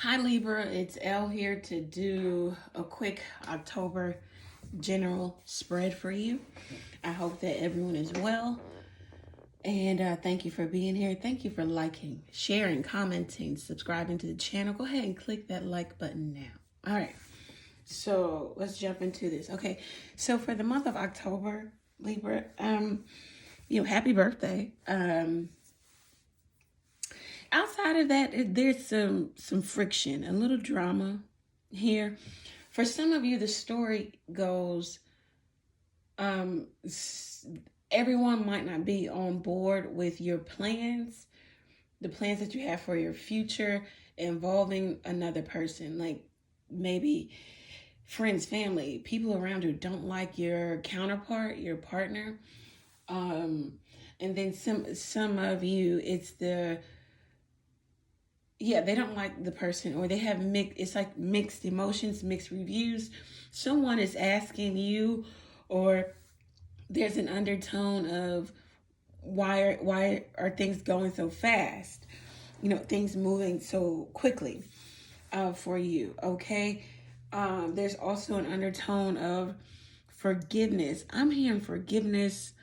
Hi Libra, it's Elle here to do a quick October general spread for you. I hope that everyone is well. And thank you for being here. Thank you for liking, sharing, commenting, subscribing to the channel. Go ahead and click that like button now. All right, so let's jump into this. Okay, so for the month of October, Libra, happy birthday. Outside of that, there's some friction, a little drama here. For some of you, the story goes, everyone might not be on board with your plans, the plans that you have for your future involving another person, like maybe friends, family, people around you don't like your counterpart, your partner. And then some of you, it's they don't like the person, or they have it's like mixed emotions, mixed reviews. Someone is asking you, or there's an undertone of why are things going so fast? Things moving so quickly for you, okay? There's also an undertone of forgiveness. I'm hearing forgiveness.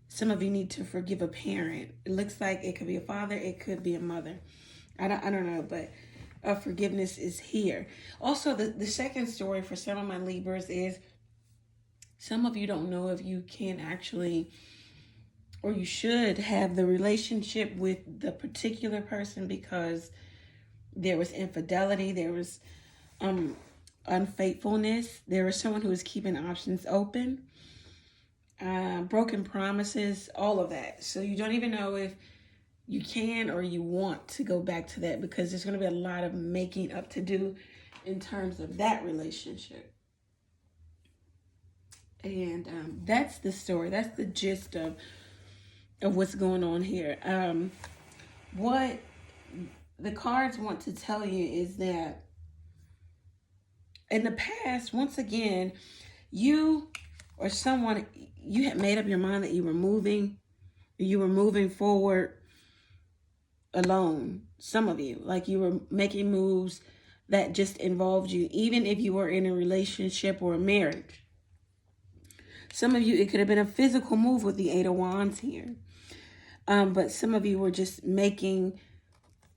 Some of you need to forgive a parent. It looks like it could be a father, it could be a mother. I don't know, but forgiveness is here. Also, the second story for some of my Libras is some of you don't know if you can actually, or you should have the relationship with the particular person because there was infidelity, there was unfaithfulness, there was someone who was keeping options open, broken promises, all of that. So you don't even know if you can or you want to go back to that, because there's going to be a lot of making up to do in terms of that relationship. And that's the story. That's the gist of what's going on here. What the cards want to tell you is that in the past, once again, you or someone, you had made up your mind that you were moving forward alone. Some of you, like you were making moves that just involved you, even if you were in a relationship or a marriage. Some of you, it could have been a physical move with the Eight of Wands here. But some of you were just making,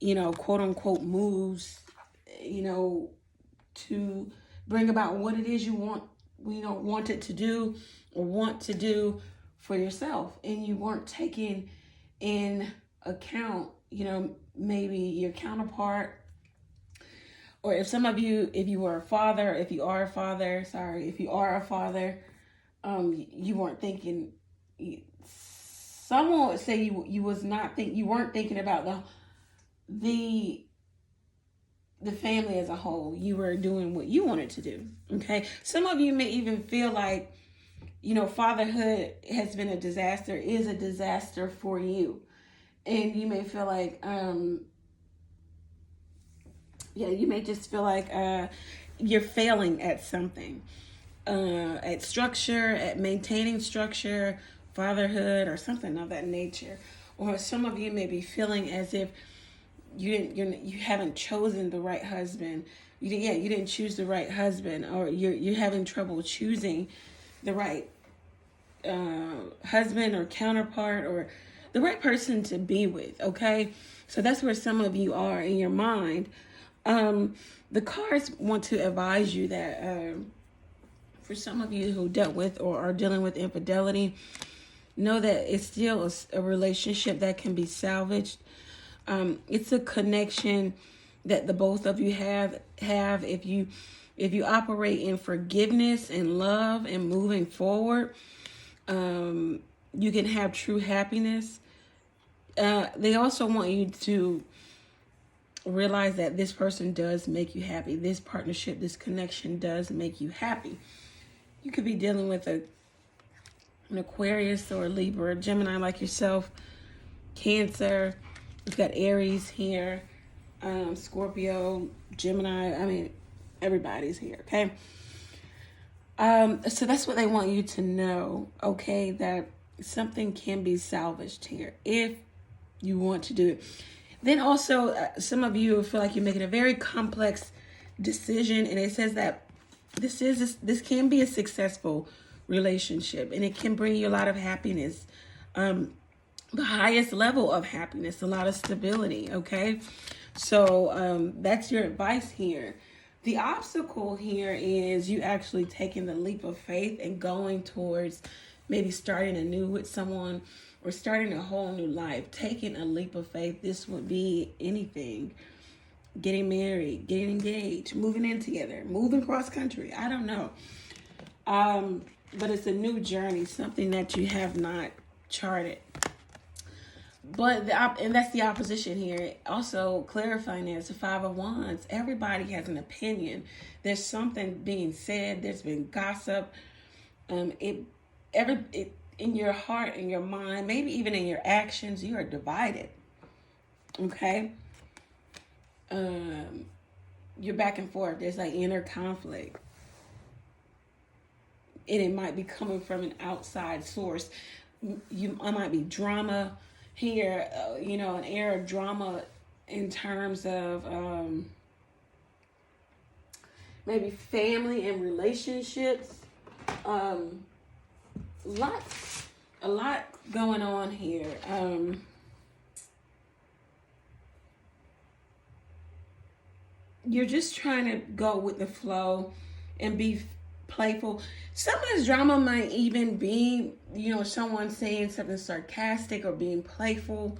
quote unquote moves, to bring about what it is you wanted to do or want to do for yourself. And you weren't taking in account, maybe your counterpart, or if some of you, if you are a father, you are a father, you weren't thinking, someone would say you weren't thinking about the family as a whole. You were doing what you wanted to do, okay? Some of you may even feel like, fatherhood has been a disaster, is a disaster for you. And you may feel like, you may just feel like you're failing at something, at structure, at maintaining structure, fatherhood, or something of that nature. Or some of you may be feeling as if you haven't chosen the right husband. You didn't choose the right husband, or you're having trouble choosing the right husband or counterpart, or the right person to be with, okay? So that's where some of you are in your mind. The cards want to advise you that for some of you who dealt with or are dealing with infidelity, know that it's still a relationship that can be salvaged. It's a connection that the both of you have if you operate in forgiveness and love and moving forward. You can have true happiness. They also want you to realize that this person does make you happy. This partnership, this connection does make you happy. You could be dealing with an Aquarius or a Libra, Gemini like yourself, Cancer. We've got Aries here, Scorpio, Gemini. I mean, everybody's here, okay? So that's what they want you to know, okay? That something can be salvaged here if you want to do it. Then also, some of you feel like you're making a very complex decision, and it says that this can be a successful relationship, and it can bring you a lot of happiness, the highest level of happiness, a lot of stability. Okay, so that's your advice here. The obstacle here is you actually taking the leap of faith and going towards maybe starting anew with someone or starting a whole new life. Taking a leap of faith. This would be anything. Getting married, getting engaged, moving in together, moving cross country. I don't know. But it's a new journey, something that you have not charted. But and that's the opposition here. Also clarifying there's the Five of Wands. Everybody has an opinion. There's something being said. There's been gossip. In your heart, in your mind, maybe even in your actions, you are divided. Okay. You're back and forth. There's like inner conflict. And it might be coming from an outside source. I might be drama here, an air of drama in terms of maybe family and relationships. A lot going on here. You're just trying to go with the flow and be playful. Some of this drama might even be, someone saying something sarcastic or being playful.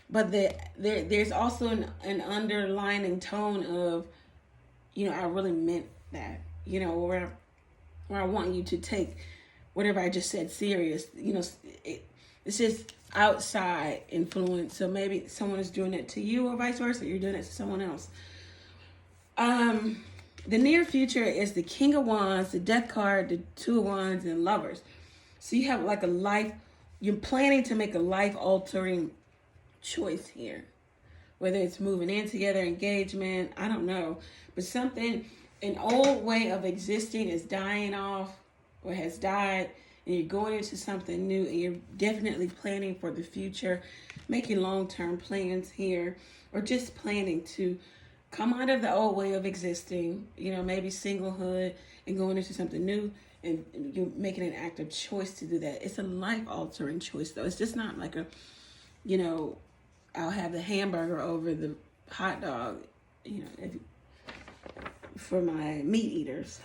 But there's also an underlining tone of, I really meant that, where I want you to take whatever I just said serious. It's just outside influence. So maybe someone is doing it to you or vice versa. You're doing it to someone else. The near future is the King of Wands, the Death card, the Two of Wands, and Lovers. So you have like you're planning to make a life-altering choice here. Whether it's moving in together, engagement, I don't know. But an old way of existing is dying off or has died, and you're going into something new, and you're definitely planning for the future, making long-term plans here, or just planning to come out of the old way of existing, maybe singlehood, and going into something new, and you're making an active choice to do that. It's a life-altering choice, though. It's just not like I'll have the hamburger over the hot dog, for my meat eaters.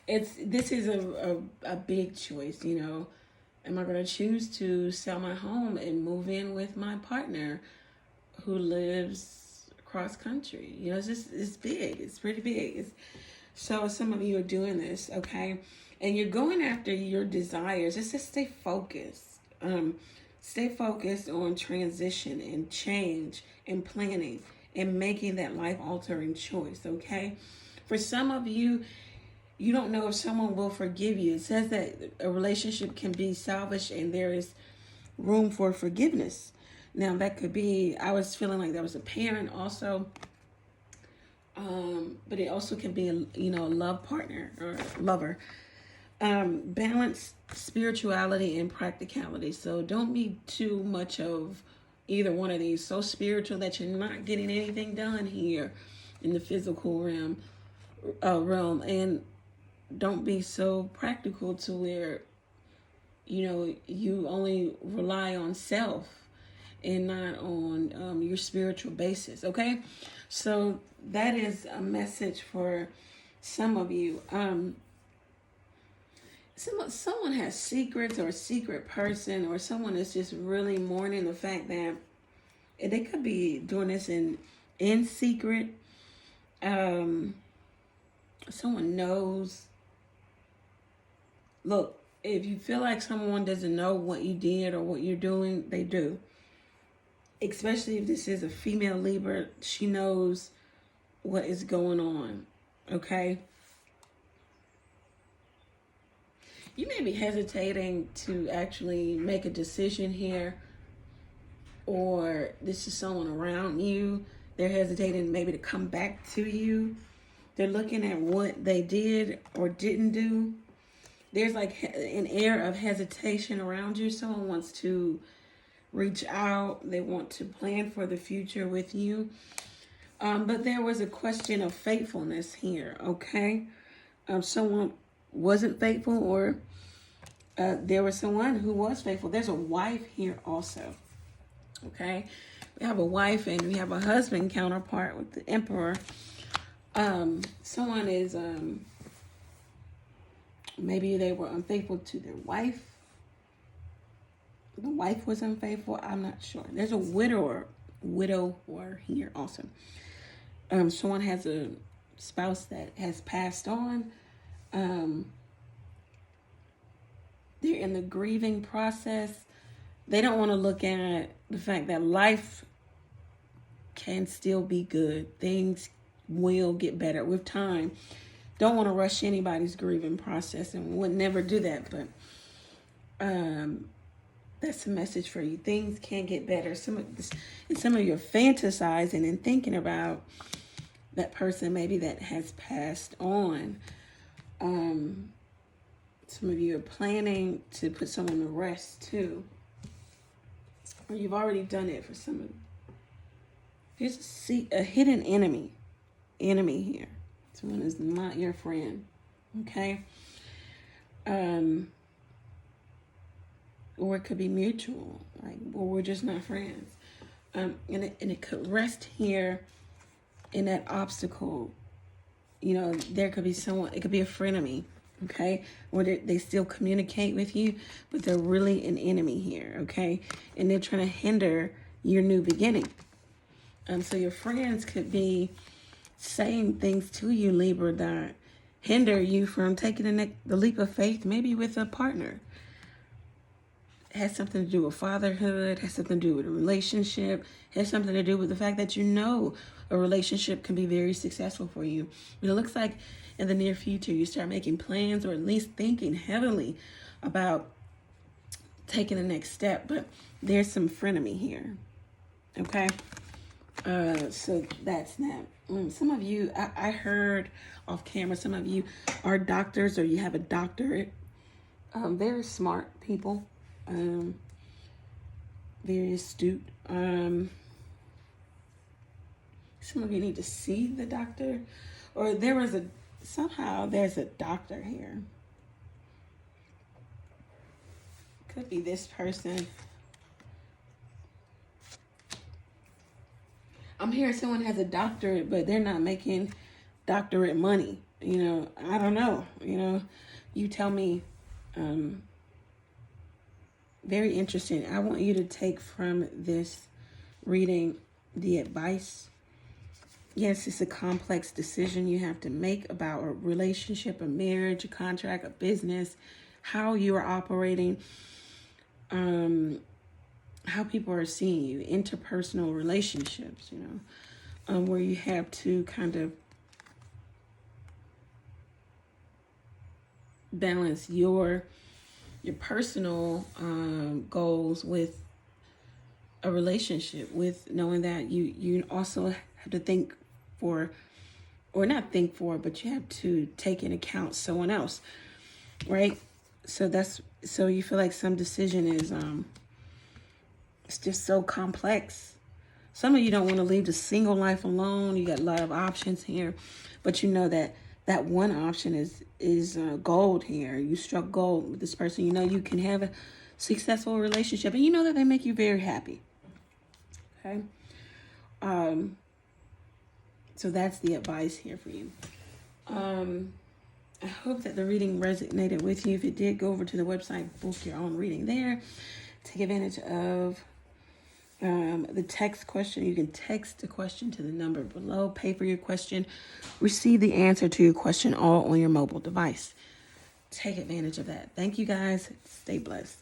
This is a big choice, Am I going to choose to sell my home and move in with my partner who lives cross country? It's big. It's pretty big. So some of you are doing this, okay? And you're going after your desires. Just to stay focused. Stay focused on transition and change and planning and making that life-altering choice, okay? For some of you, you don't know if someone will forgive you. It says that a relationship can be salvaged and there is room for forgiveness. Now, that could be, I was feeling like there was a parent also, but it also can be, a love partner or lover. Balance spirituality and practicality. So don't be too much of either one of these. So spiritual that you're not getting anything done here in the physical realm, and don't be so practical to where, you only rely on self and not on your spiritual basis, okay? So that is a message for some of you. Someone has secrets, or a secret person, or someone is just really mourning the fact that they could be doing this in secret. Someone knows. Look, if you feel like someone doesn't know what you did or what you're doing, they do. Especially if this is a female Libra, she knows what is going on, okay? You may be hesitating to actually make a decision here, or this is someone around you. They're hesitating maybe to come back to you. They're looking at what they did or didn't do. There's like an air of hesitation around you. Someone wants to reach out. They want to plan for the future with you. But there was a question of faithfulness here, okay? Someone wasn't faithful, or there was someone who was faithful. There's a wife here also, okay? We have a wife and we have a husband counterpart with the Emperor. Someone is, maybe they were unfaithful to their wife. The wife was unfaithful. I'm not sure. There's a widower here also. Someone has a spouse that has passed on. They're in the grieving process. They don't want to look at the fact that life can still be good. Things will get better with time. Don't want to rush anybody's grieving process, and would never do that. But that's a message for you. Things can get better. Some of you are fantasizing and thinking about that person maybe that has passed on. Some of you are planning to put someone to rest too. Or you've already done it for some of you. Here's a hidden enemy here. Someone is not your friend. Okay? Or it could be mutual. Like, well, we're just not friends. And it could rest here in that obstacle. You know, there could be someone, it could be a frenemy, okay? Or they still communicate with you, but they're really an enemy here, okay? And they're trying to hinder your new beginning. So your friends could be saying things to you, Libra, that hinder you from taking the leap of faith, maybe with a partner. It has something to do with fatherhood, has something to do with a relationship, has something to do with the fact that you know a relationship can be very successful for you. But it looks like in the near future, you start making plans, or at least thinking heavily about taking the next step. But there's some frenemy here, okay? So that's that. Some of you, I heard off camera, some of you are doctors, or you have a doctorate. Very smart people. Very astute. Some of you need to see the doctor, or somehow there's a doctor here. Could be this person. I'm hearing someone has a doctorate, but they're not making doctorate money. You know, I don't know. You know, you tell me. Very interesting. I want you to take from this reading the advice. Yes, it's a complex decision you have to make about a relationship, a marriage, a contract, a business, how you are operating, how people are seeing you, interpersonal relationships, you know, where you have to kind of balance your personal goals with a relationship, with knowing that you also have to think for, or not think for, but you have to take into account someone else, right? So you feel like some decision is it's just so complex. Some of you don't want to leave the single life alone. You got a lot of options here, but you know that one option is gold here. You struck gold with this person. You know you can have a successful relationship, and you know that they make you very happy. Okay. So that's the advice here for you. I hope that the reading resonated with you. If it did, go over to the website, book your own reading there. Take advantage of the text question. You can text the question to the number below, pay for your question, receive the answer to your question all on your mobile device. Take advantage of that. Thank you guys. Stay blessed.